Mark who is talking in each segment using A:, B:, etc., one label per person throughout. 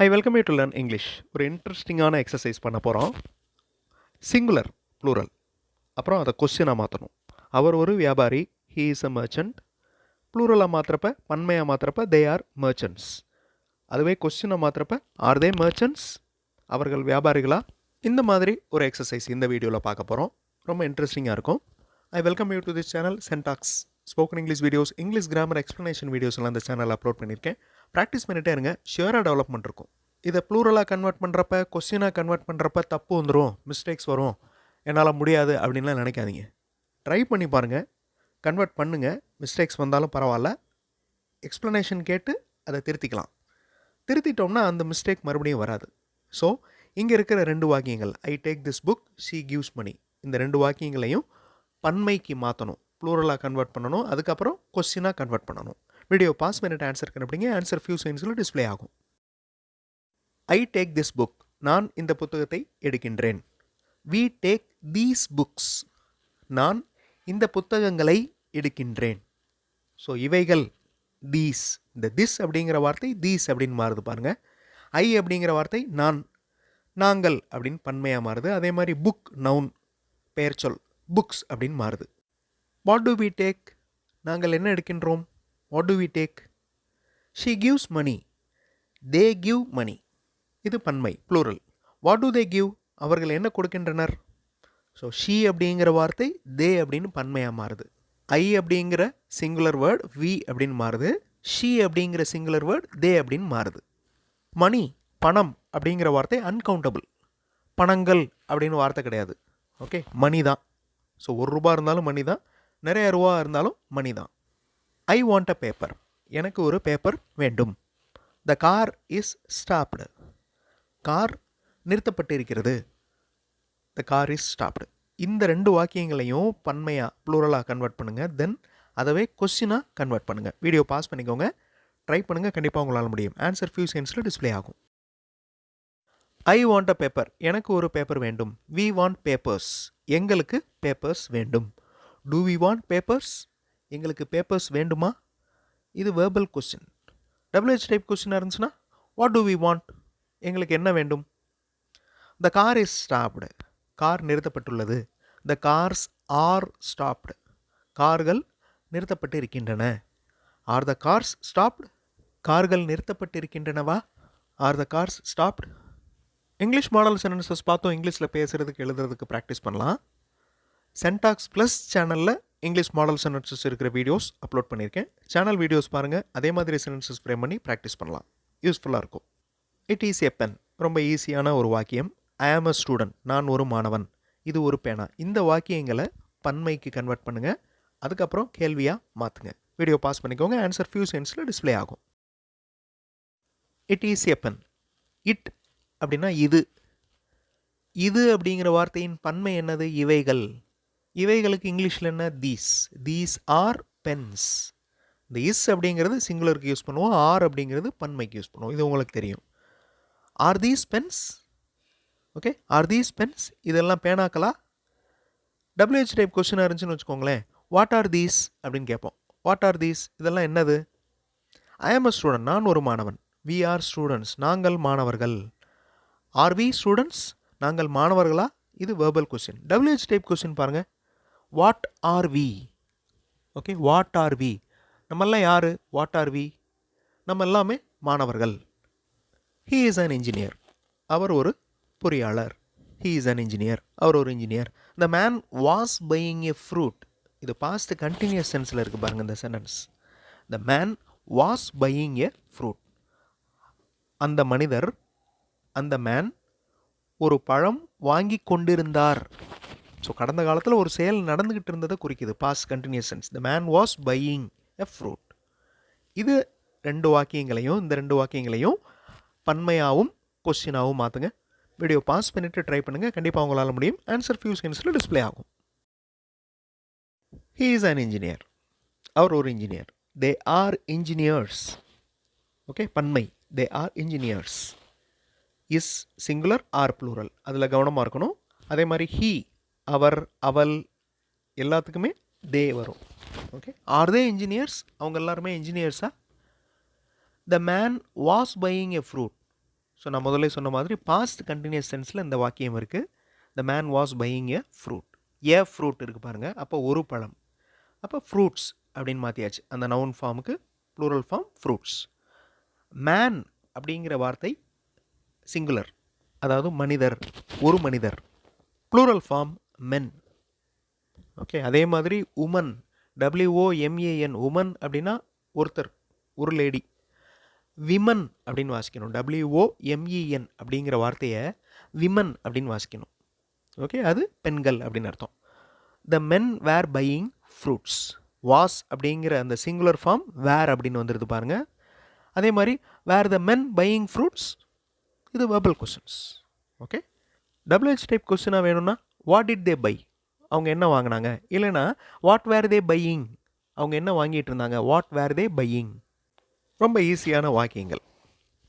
A: Hi, welcome you to learn English. ஒரு இன்ட்ரெஸ்டிங்கான exercise பண்ண போகிறோம். சிங்குலர் ப்ளூரல் அப்புறம் அதை கொஸ்டினாக மாற்றணும். அவர் ஒரு வியாபாரி, ஹீ இஸ் அ மர்ச்சன்ட். ப்ளூரலாக மாற்றுறப்ப பன்மையாக மாற்றுறப்ப தே ஆர் மர்ச்சன்ட்ஸ். அதுவே கொஸ்டினை மாற்றுறப்ப ஆர் தே மர்ச்சன்ட்ஸ், அவர்கள் வியாபாரிகளா? இந்த மாதிரி ஒரு எக்ஸசைஸ் இந்த வீடியோவில் பார்க்க போகிறோம். ரொம்ப இன்ட்ரெஸ்டிங்காக இருக்கும். I welcome you to this channel Syntax. Spoken English videos, English grammar explanation வீடியோஸ்லாம் இந்த சேனலில் அப்லோட் பண்ணியிருக்கேன். ப்ராக்டிஸ் பண்ணிகிட்டே இருங்க, ஷியராக டெவலப்மெண்ட் இருக்கும். இதை ப்ளூரலாக கன்வெர்ட் பண்ணுறப்ப, கொஸ்டினாக கன்வெர்ட் பண்ணுறப்ப தப்பு வந்துடும், மிஸ்டேக்ஸ் வரும், என்னால் முடியாது அப்படின்லாம் நினைக்காதீங்க. ட்ரை பண்ணி பாருங்கள், கன்வெர்ட் பண்ணுங்கள். மிஸ்டேக்ஸ் வந்தாலும் பரவாயில்ல, எக்ஸ்ப்ளனேஷன் கேட்டு அதை திருத்திக்கலாம். திருத்திட்டோம்னா அந்த மிஸ்டேக் மறுபடியும் வராது. ஸோ இங்கே இருக்கிற 2 வாக்கியங்கள், I take this book, she gives money, இந்த 2 வாக்கியங்களையும் பன்மைக்கு மாற்றணும், ப்ளூரலாக கன்வெர்ட் பண்ணணும். அதுக்கப்புறம் கொஸ்டினாக கன்வெர்ட் பண்ணணும். வீடியோ பாஸ் பண்ணிட்டு ஆன்சர் கண்டுபிடிங்க. ஆன்சர் ஃபியூ செகண்ட்ஸில் டிஸ்பிளே ஆகும். ஐ டேக் திஸ் புக், நான் இந்த புத்தகத்தை எடுக்கின்றேன். வி டேக் தீஸ் புக்ஸ், நான் இந்த புத்தகங்களை எடுக்கின்றேன். ஸோ இவைகள் தீஸ், இந்த திஸ் அப்படிங்கிற வார்த்தை தீஸ் அப்படின்னு மாறுது பாருங்கள். ஐ அப்படிங்கிற வார்த்தை நான், நாங்கள் அப்படின்னு பன்மையாக மாறுது. அதே மாதிரி புக் நவுன் பெயர் சொல் புக்ஸ் அப்படின்னு மாறுது. வாட் டு வி டேக், நாங்கள் என்ன எடுக்கின்றோம்? What do we take? She gives money, they give money, இது பன்மை plural. What do they give, அவர்கள் என்ன கொடுக்கின்றனர்? ஸோ ஷீ அப்படிங்கிற வார்த்தை தே அப்படின்னு பன்மையாக மாறுது. ஐ அப்படிங்கிற சிங்குலர் வேர்ட் வி அப்படின்னு மாறுது. ஷீ அப்படிங்கிற சிங்குலர் வேர்ட் தே அப்படின்னு மாறுது. மணி பணம் அப்படிங்கிற வார்த்தை அன்கவுண்டபிள், பணங்கள் அப்படின்னு வார்த்தை கிடையாது. ஓகே, மணி தான். ஸோ ₹1 இருந்தாலும் மணி தான், நிறைய ரூபா இருந்தாலும் மணி தான். ஐ வாண்ட் அ பேப்பர், எனக்கு ஒரு பேப்பர் வேண்டும். The car is stopped, car நிறுத்தப்பட்டிருக்கிறது. The car is stopped. இந்த 2 வாக்கியங்களையும் பன்மையாக ப்ளூரலாக கன்வெர்ட் பண்ணுங்கள். தென் அதவே கொஸ்டினாக கன்வெர்ட் பண்ணுங்கள். வீடியோ பாஸ் பண்ணிக்கோங்க, ட்ரை பண்ணுங்கள், கண்டிப்பாக உங்களால் முடியும். ஆன்சர் ஃபியூ செகண்ட்ஸில் டிஸ்பிளே ஆகும். ஐ வாண்ட் அ பேப்பர், எனக்கு ஒரு பேப்பர் வேண்டும். வி வாண்ட் பேப்பர்ஸ், எங்களுக்கு பேப்பர்ஸ் வேண்டும். டு வி வாண்ட் பேப்பர்ஸ், எங்களுக்கு பேப்பர்ஸ் வேண்டுமா? இது வேர்பல் கொஸ்டின். WH டைப் கொஸ்டினாக இருந்துச்சுன்னா வாட் டு வி வாண்ட், எங்களுக்கு என்ன வேண்டும்? The car is stopped, car நிறுத்தப்பட்டுள்ளது. த கார்ஸ் ஆர் ஸ்டாப்டு, கார்கள் நிறுத்தப்பட்டு இருக்கின்றன. ஆர் த கார்ஸ் ஸ்டாப்டு, கார்கள் நிறுத்தப்பட்டு இருக்கின்றனவா? Are the cars stopped. English model sentences பார்த்தோம். இங்கிலீஷில் பேசுகிறதுக்கு எழுதுறதுக்கு ப்ராக்டிஸ் பண்ணலாம். சென்டாக்ஸ் ப்ளஸ் சேனலில் இங்கிலீஷ் மாடல் சென்டென்சஸ் இருக்கிற வீடியோஸ் அப்லோட் பண்ணியிருக்கேன். சேனல் வீடியோஸ் பாருங்கள், அதே மாதிரி சென்டென்சஸ் ஃப்ரேம் பண்ணி ப்ராக்டிஸ் பண்ணலாம், யூஸ்ஃபுல்லாக இருக்கும். இட் ஈஸ் எ பென், ரொம்ப ஈஸியான ஒரு வாக்கியம். ஐ ஆம் அ ஸ்டூடெண்ட், நான் ஒரு மாணவன். இது ஒரு பேனா. இந்த வாக்கியங்களை பன்மைக்கு கன்வெர்ட் பண்ணுங்கள், அதுக்கப்புறம் கேள்வியாக மாற்றுங்க. வீடியோ பாஸ் பண்ணிக்கோங்க. ஆன்சர் ஃபியூ செகண்ட்ஸில் டிஸ்பிளே ஆகும். It is a pen, it அப்படின்னா இது. இது அப்படிங்கிற வார்த்தையின் பன்மை என்னது? இவைகள். இவைகளுக்கு இங்கிலீஷில் என்ன? தீஸ். These are pens. இந்த இஸ் அப்படிங்கிறது சிங்குலருக்கு யூஸ் பண்ணுவோம், ஆர் அப்படிங்கிறது பன்மைக்கு யூஸ் பண்ணுவோம். இது உங்களுக்கு தெரியும். Are these pens? Okay, are these pens, இதெல்லாம் பேனாக்களா? WH டைப் கொஸ்டினாக இருந்துச்சுன்னு வச்சுக்கோங்களேன், வாட் ஆர் தீஸ் அப்படின்னு கேட்போம். வாட் ஆர் தீஸ், இதெல்லாம் என்னது? ஐ ஆம் அ ஸ்டூடெண்ட், நான் ஒரு மாணவன். வி ஆர் ஸ்டூடெண்ட்ஸ், நாங்கள் மாணவர்கள். ஆர் வி ஸ்டூடெண்ட்ஸ், நாங்கள் மாணவர்களா? இது verbal question. WH type question பாருங்கள், what are we? Okay, what are we, நம்மெல்லாம் யார்? வாட் ஆர் வி, நம்ம எல்லாமே மாணவர்கள். ஹீ இஸ் அன் இன்ஜினியர், அவர் ஒரு பொறியாளர். ஹீ இஸ் அன் இன்ஜினியர், அவர் ஒரு engineer. The man was buying a fruit, இது பாஸ்ட் கண்டினியூஸ் சென்ஸில் இருக்குது பாருங்கள் இந்த sentence. The man was buying a fruit, அந்த மனிதர், அந்த மேன் ஒரு பழம் வாங்கி கொண்டிருந்தார். ஸோ கடந்த காலத்தில் ஒரு செயல் நடந்துக்கிட்டு இருந்ததை குறிக்குது, past continuous tense. The man was buying a fruit. இது 2 வாக்கியங்களையும், இந்த 2 வாக்கியங்களையும் பன்மையாகவும் கொஸ்டினாகவும் மாற்றுங்க. வீடியோ பாஸ் பண்ணிவிட்டு ட்ரை பண்ணுங்கள், கண்டிப்பாக உங்களால் முடியும். ஆன்சர் ஃபியூ செகண்ட்ஸில் டிஸ்பிளே ஆகும். ஹீ இஸ் அன் இன்ஜினியர், அவர் ஒரு engineer. They are engineers. Okay, பன்மை, they are engineers. Is singular are plural, அதில் கவனமாக இருக்கணும். அதே மாதிரி ஹீ, அவர், அவள், எல்லாத்துக்குமே தே வரும். ஓகே, ஆர் தே இன்ஜினியர்ஸ், அவங்க எல்லாருமே இன்ஜினியர்ஸா? The man was buying a fruit, so நான் முதல்ல சொன்ன மாதிரி பாஸ்ட் கண்டினியூஸ் சென்ஸில் இந்த வாக்கியம் இருக்குது. த man was buying a fruit. A fruit இருக்குது பாருங்கள், அப்போ ஒரு பழம். அப்போ ஃப்ரூட்ஸ் அப்படின்னு மாற்றியாச்சு. அந்த நவுன் ஃபார்முக்கு ப்ளூரல் ஃபார்ம் ஃப்ரூட்ஸ். மேன் அப்படிங்கிற வார்த்தை சிங்குலர், அதாவது மனிதர், ஒரு மனிதர். ப்ளூரல் ஃபார்ம் மென். ஓகே, அதே மாதிரி உமன், WOMAN, உமன் அப்படின்னா ஒருத்தர், ஒரு லேடி. விமன் அப்படின்னு வாசிக்கணும். WOMEN அப்படிங்கிற வார்த்தையை விமன் அப்படின்னு வாசிக்கணும். ஓகே, அது பெண்கள் அப்படின்னு அர்த்தம். த மென் வேர் பையிங் ஃப்ரூட்ஸ். வாஸ் அப்படிங்கிற அந்த சிங்குலர் ஃபார்ம் வேர் அப்படின்னு வந்துடுது பாருங்கள். அதே மாதிரி were the men buying fruits, இது verbal questions. Okay, WH type கொஸ்டினாக வேணும்னா வாட் டிட் தே பை, அவங்க என்ன வாங்கினாங்க. இல்லைனா வாட் வேர் தே பையிங், அவங்க என்ன வாங்கிட்டு இருந்தாங்க. What were they buying. ரொம்ப ஈஸியான வாக்கியங்கள்.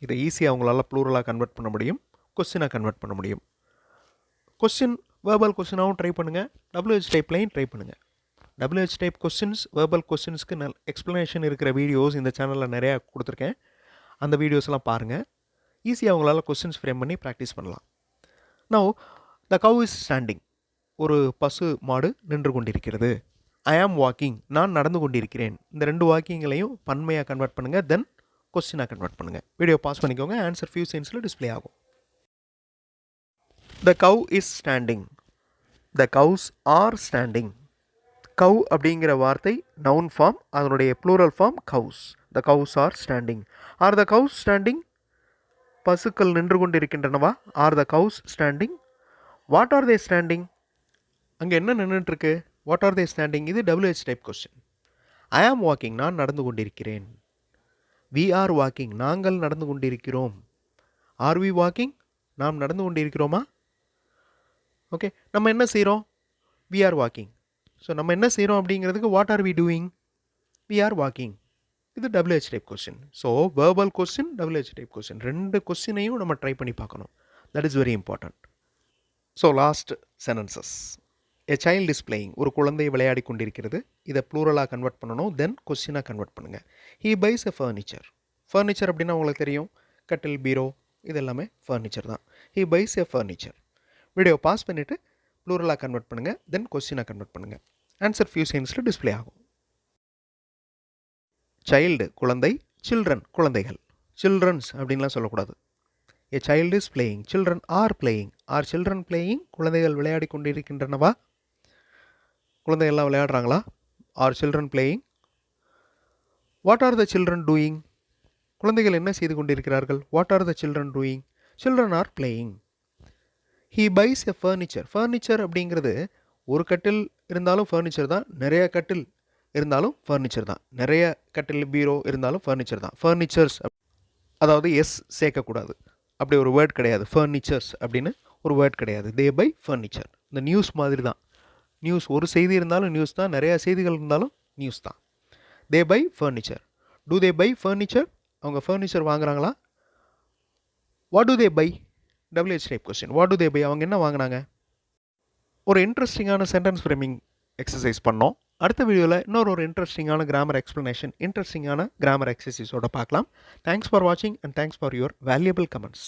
A: இதை ஈஸியாக அவங்களால ப்ளூரலாக கன்வெர்ட் பண்ண முடியும், கொஸ்டினாக கன்வெர்ட் பண்ண முடியும். கொஸ்டின் வேர்பல் கொஸ்டினாகவும் ட்ரை பண்ணுங்கள், WH டைப்லையும் ட்ரை பண்ணுங்கள். WH டைப் கொஸ்டின்ஸ், வேர்பல் கொஸ்டின்ஸ்க்கு எக்ஸ்ப்ளனேஷன் இருக்கிற வீடியோஸ் இந்த சேனலில் நிறையா கொடுத்துருக்கேன். அந்த வீடியோஸ்லாம் பாருங்கள். ஈஸியாக அவங்களால கொஸ்டின்ஸ் ஃப்ரேம் பண்ணி ப்ராக்டிஸ் பண்ணலாம். Now the cow is standing. ஒரு பசு மாடு நின்று கொண்டிருக்கிறது. ஐ ஆம் வாக்கிங், நான் நடந்து கொண்டிருக்கிறேன். இந்த ரெண்டு வாக்கியங்களையும் பன்மையாக கன்வெர்ட் பண்ணுங்கள், தென் கொஸ்டினாக கன்வெர்ட் பண்ணுங்கள். வீடியோ பாஸ் பண்ணிக்கோங்க, ஆன்சர் ஃபியூ செகண்ட்ஸில் டிஸ்பிளே ஆகும். The cow is standing. The cows are standing. Cow அப்படிங்கிற வார்த்தை நவுன் ஃபார்ம், அதனுடைய plural form cows. The cows are standing. Are the cows standing, பசுக்கள் நின்று கொண்டு இருக்கின்றனவா. Are the cows standing. What are they standing, அங்கே என்ன நின்றுட்டுருக்கு. வாட் ஆர் தே ஸ்டாண்டிங், இது WH type question. I am walking, நான் நடந்து கொண்டிருக்கிறேன். வி ஆர் வாக்கிங், நாங்கள் நடந்து கொண்டிருக்கிறோம். ஆர் வி வாக்கிங், நாம் நடந்து கொண்டிருக்கிறோமா. ஓகே, நம்ம என்ன செய்கிறோம். We are walking. ஸோ நம்ம என்ன செய்கிறோம் அப்படிங்கிறதுக்கு what are we doing, we are walking. இது WH type question. So verbal question, WH type question, ரெண்டு கொஸ்டினையும் நம்ம ட்ரை பண்ணி பார்க்கணும். That is very important. So last sentences. A child is playing, ஒரு குழந்தை விளையாடி கொண்டிருக்கிறது. இதை ப்ளூரலாக கன்வெர்ட் பண்ணணும், தென் கொஸ்டினாக கன்வெர்ட் பண்ணுங்கள். He buys a furniture. Furniture அப்படின்னா உங்களுக்கு தெரியும், கட்டில், பீரோ, இது எல்லாமே ஃபர்னிச்சர் தான். He buys a furniture. Video pass பண்ணிவிட்டு ப்ளூரலாக கன்வெர்ட் பண்ணுங்கள், தென் கொஸ்டினாக கன்வெர்ட் பண்ணுங்கள். ஆன்சர் ஃபியூ செகண்ட்ஸில் டிஸ்பிளே ஆகும். சைல்டு குழந்தை, சில்ட்ரன் குழந்தைகள். சில்ட்ரன்ஸ் அப்படின்லாம் சொல்லக்கூடாது. A child is playing, children are playing. Are children playing, குழந்தைகள் விளையாடி கொண்டிருக்கின்றனவா. குழந்தைகள்லாம் விளையாடுறாங்களா. Are children playing. What are the children doing, குழந்தைகள் என்ன செய்து கொண்டிருக்கிறார்கள். What are the children doing, children are playing. He buys a furniture. Furniture அப்படிங்கிறது ஒரு கட்டில் இருந்தாலும் ஃபர்னிச்சர் தான், நிறைய கட்டில் இருந்தாலும் ஃபர்னிச்சர் தான். நிறைய கட்டில், பீரோ இருந்தாலும் ஃபர்னிச்சர் தான். ஃபர்னிச்சர்ஸ் அதாவது எஸ் சேர்க்கக்கூடாது, அப்படி ஒரு வேர்ட் கிடையாது. ஃபர்னிச்சர்ஸ் அப்படின்னு ஒரு வேர்ட் கிடையாது. தே பை ஃபர்னிச்சர். இந்த நியூஸ் மாதிரி தான். நியூஸ், ஒரு செய்தி இருந்தாலும் நியூஸ் தான், நிறையா செய்திகள் இருந்தாலும் நியூஸ் தான். They buy furniture. Do they buy furniture, அவங்க ஃபர்னிச்சர் வாங்குறாங்களா. What do they buy, WH type question. What do they buy, அவங்க என்ன வாங்கினாங்க. ஒரு இன்ட்ரெஸ்டிங்கான சென்டென்ஸ் ஃப்ரேமிங் எக்ஸசைஸ் பண்ணோம். அடுத்த வீடியோவில் இன்னொரு ஒரு இன்ட்ரெஸ்டிங்கான கிராமர் எக்ஸ்ப்ளனேஷன், இன்ட்ரெஸ்டிங்கான கிராமர் எக்ஸசைஸோட பார்க்கலாம். தேங்க்ஸ் ஃபார் வாட்சிங் and thanks for your valuable comments.